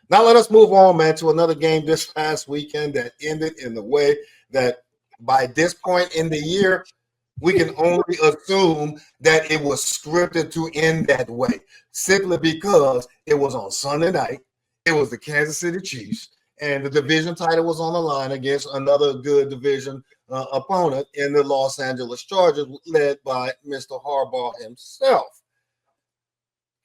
Now let us move on, man, to another game this past weekend that ended in the way that by this point in the year, we can only assume that it was scripted to end that way, simply because it was on Sunday night. It was the Kansas City Chiefs, and the division title was on the line against another good division opponent in the Los Angeles Chargers, led by Mr. Harbaugh himself.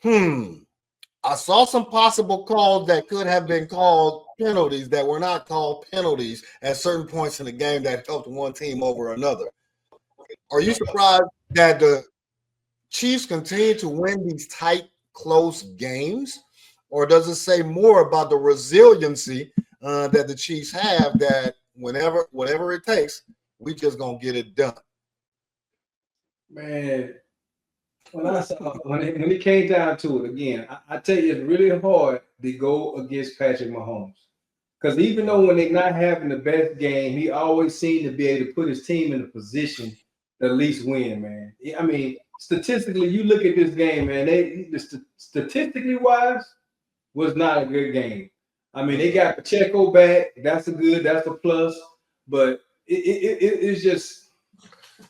I saw some possible calls that could have been called penalties that were not called penalties at certain points in the game that helped one team over another. Are you surprised that the Chiefs continue to win these tight, close games? Or does it say more about the resiliency that the Chiefs have that whatever it takes, we just going to get it done? Man, when it came down to it, again, I tell you, it's really hard to go against Patrick Mahomes. Because even though when they're not having the best game, he always seemed to be able to put his team in a position to at least win, man. I mean, statistically, you look at this game, man, statistically wise, was not a good game. I mean, they got Pacheco back. That's a plus. But it's just,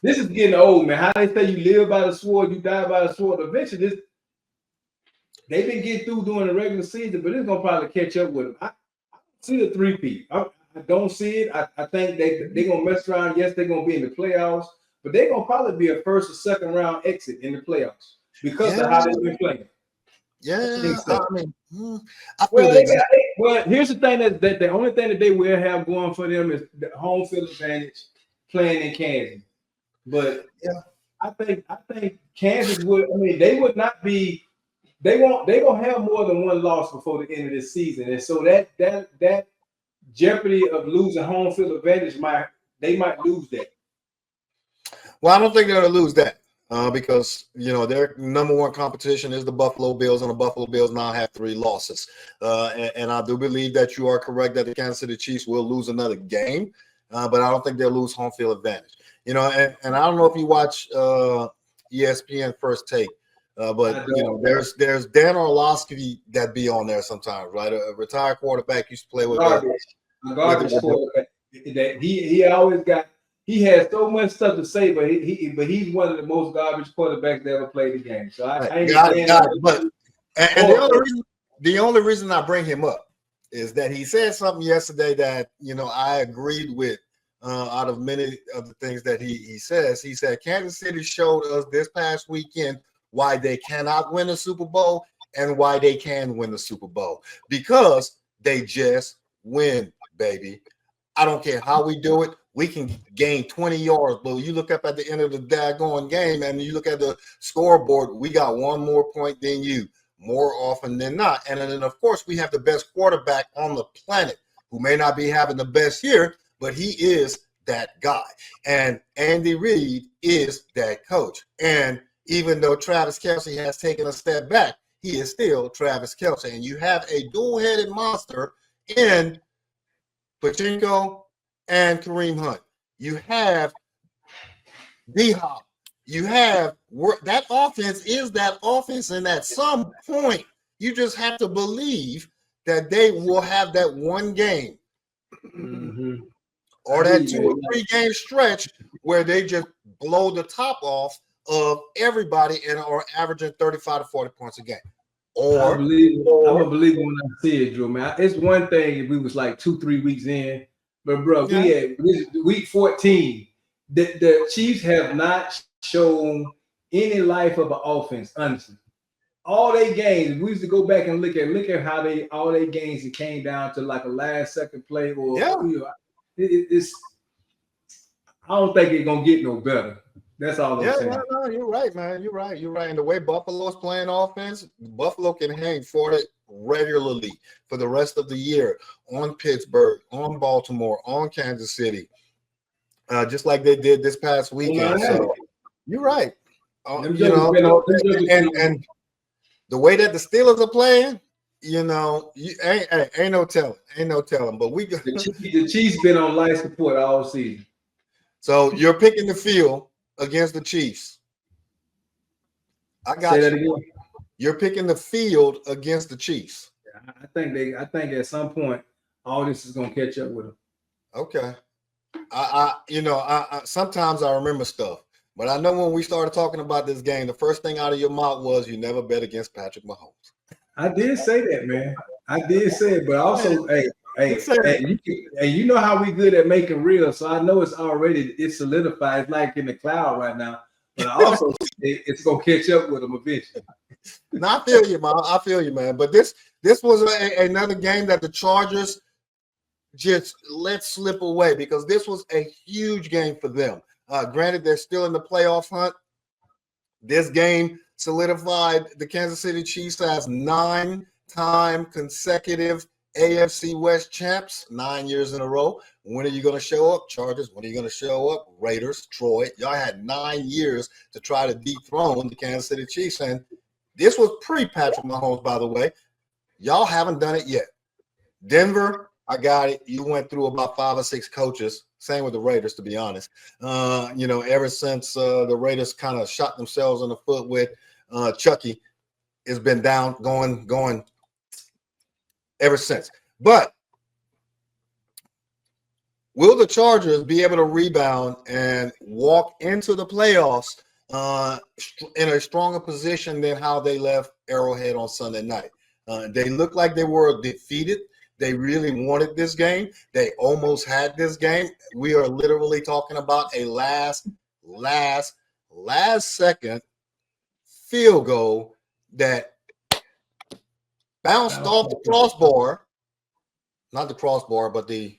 this is getting old, man. How they say you live by the sword, you die by the sword. Eventually, they've been getting through during the regular season, but it's going to probably catch up with them. I see the three-peat. I don't see it. I think they're going to mess around. Yes, they're going to be in the playoffs, but they're going to probably be a first or second round exit in the playoffs because of how they've been playing. Yeah, so. I mean, well, here's the thing that the only thing that they will have going for them is the home field advantage playing in Kansas. But yeah, I think Kansas would. I mean, they would not be. They gonna have more than one loss before the end of this season, and so that jeopardy of losing home field advantage might lose that. Well, I don't think they're gonna lose that. Because, their number one competition is the Buffalo Bills, and the Buffalo Bills now have 3 losses. And I do believe that you are correct that the Kansas City Chiefs will lose another game, but I don't think they'll lose home field advantage. And I don't know if you watch ESPN First Take, but, there's Dan Orlovsky that be on there sometimes, right? A retired quarterback used to play with a garbage quarterback. That he always got. He has so much stuff to say, but he's one of the most garbage quarterbacks that ever played the game. So I got it. But the only reason I bring him up is that he said something yesterday that I agreed with. Out of many of the things that he says, he said Kansas City showed us this past weekend why they cannot win a Super Bowl and why they can win the Super Bowl, because they just win, baby. I don't care how we do it. We can gain 20 yards, but you look up at the end of the daggone game and you look at the scoreboard, we got one more point than you more often than not. And then, of course, we have the best quarterback on the planet who may not be having the best year, but he is that guy. And Andy Reid is that coach. And even though Travis Kelce has taken a step back, he is still Travis Kelce. And you have a dual-headed monster in Pacheco and Kareem Hunt. You have D-Hop. You have that offense is that offense, and at some point, you just have to believe that they will have that one game or that 2 or 3 game stretch where they just blow the top off of everybody and are averaging 35 to 40 points a game. Or I'm gonna believe it when I see it, Drew. Man, it's one thing if we was like 2-3 weeks in. But, bro, we had week 14. The Chiefs have not shown any life of an offense, honestly. All their games, we used to go back and look at how all their games it came down to like a last second play or it's I don't think it's gonna get no better. That's all I'm saying. No, you're right, man. You're right. And the way Buffalo's playing offense, Buffalo can hang for it regularly for the rest of the year on Pittsburgh, on Baltimore, on Kansas City, just like they did this past weekend. So you're right. And the way that the Steelers are playing, ain't no telling. But the Chiefs been on life support all season. So you're picking the field against the Chiefs. I got you. You're picking the field against the Chiefs. I think at some point all this is gonna catch up with them. Okay. I sometimes I remember stuff, but I know when we started talking about this game, the first thing out of your mouth was you never bet against Patrick Mahomes. I did say that, man. I did say it, but also, hey, you know how we good at making real, so I know it's solidified. It's like in the cloud right now. But I also say it's gonna catch up with them eventually. No, I feel you, man. I feel you, man. But this was another game that the Chargers just let slip away because this was a huge game for them. Granted, they're still in the playoff hunt. This game solidified the Kansas City Chiefs as 9-time consecutive AFC West champs, 9 years in a row. When are you going to show up? Chargers. When are you going to show up? Raiders, Troy. Y'all had 9 years to try to dethrone the Kansas City Chiefs. And this was pre-Patrick Mahomes, by the way. Y'all haven't done it yet. Denver, I got it. You went through about 5 or 6 coaches. Same with the Raiders, to be honest. Ever since the Raiders kind of shot themselves in the foot with Chucky, it's been down, going ever since. But will the Chargers be able to rebound and walk into the playoffs in a stronger position than how they left Arrowhead on Sunday night? They looked like they were defeated. They really wanted this game. They almost had this game. We are literally talking about a last second field goal that bounced off the crossbar, not the crossbar, but the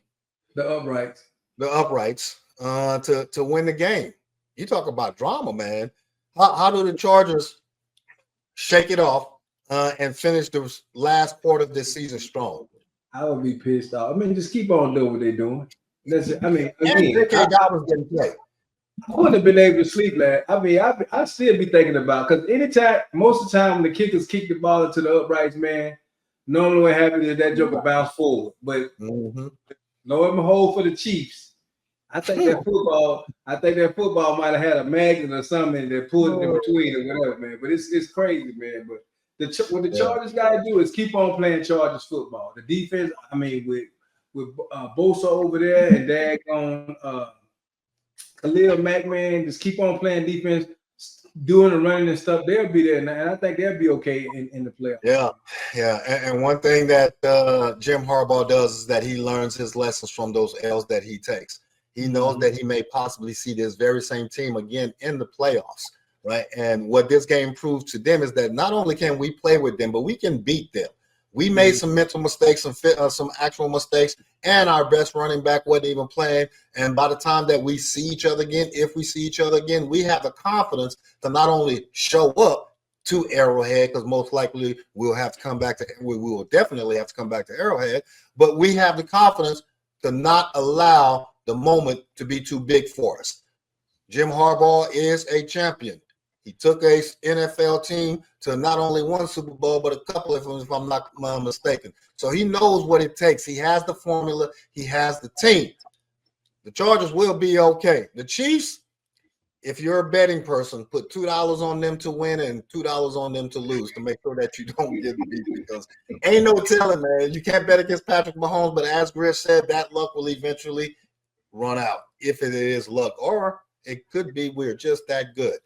uprights. The uprights to win the game. You talk about drama, man. How do the Chargers shake it off and finish the last part of this season strong? I would be pissed off. I mean, just keep on doing what they're doing. I mean, again, I was getting played. I wouldn't have been able to sleep last. I mean, I still be thinking about because most of the time when the kickers kick the ball into the uprights, man, normally what happens is that joker bounce forward. But lo and behold, for the Chiefs, I think that football might have had a magnet or something that pulled it in between or whatever, man. But it's crazy, man. But what the Chargers got to do is keep on playing Chargers football. The defense, I mean, with Bosa over there and daggone Khalil Mack, man, just keep on playing defense, doing the running and stuff. They'll be there, and I think they'll be okay in the playoffs. Yeah. And one thing that Jim Harbaugh does is that he learns his lessons from those L's that he takes. He knows that he may possibly see this very same team again in the playoffs, right? And what this game proves to them is that not only can we play with them, but we can beat them. We made some mental mistakes, some actual mistakes, and our best running back wasn't even playing. And by the time that we see each other again, if we see each other again, we have the confidence to not only show up to Arrowhead, because most likely we will definitely have to come back to Arrowhead, but we have the confidence to not allow the moment to be too big for us. Jim Harbaugh is a champion. He took a NFL team to not only one Super Bowl, but a couple of them, if I'm not mistaken. So he knows what it takes. He has the formula. He has the team. The Chargers will be okay. The Chiefs, if you're a betting person, put $2 on them to win and $2 on them to lose to make sure that you don't get beat, because ain't no telling, man. You can't bet against Patrick Mahomes, but as Griff said, that luck will eventually run out if it is luck, or it could be we're just that good.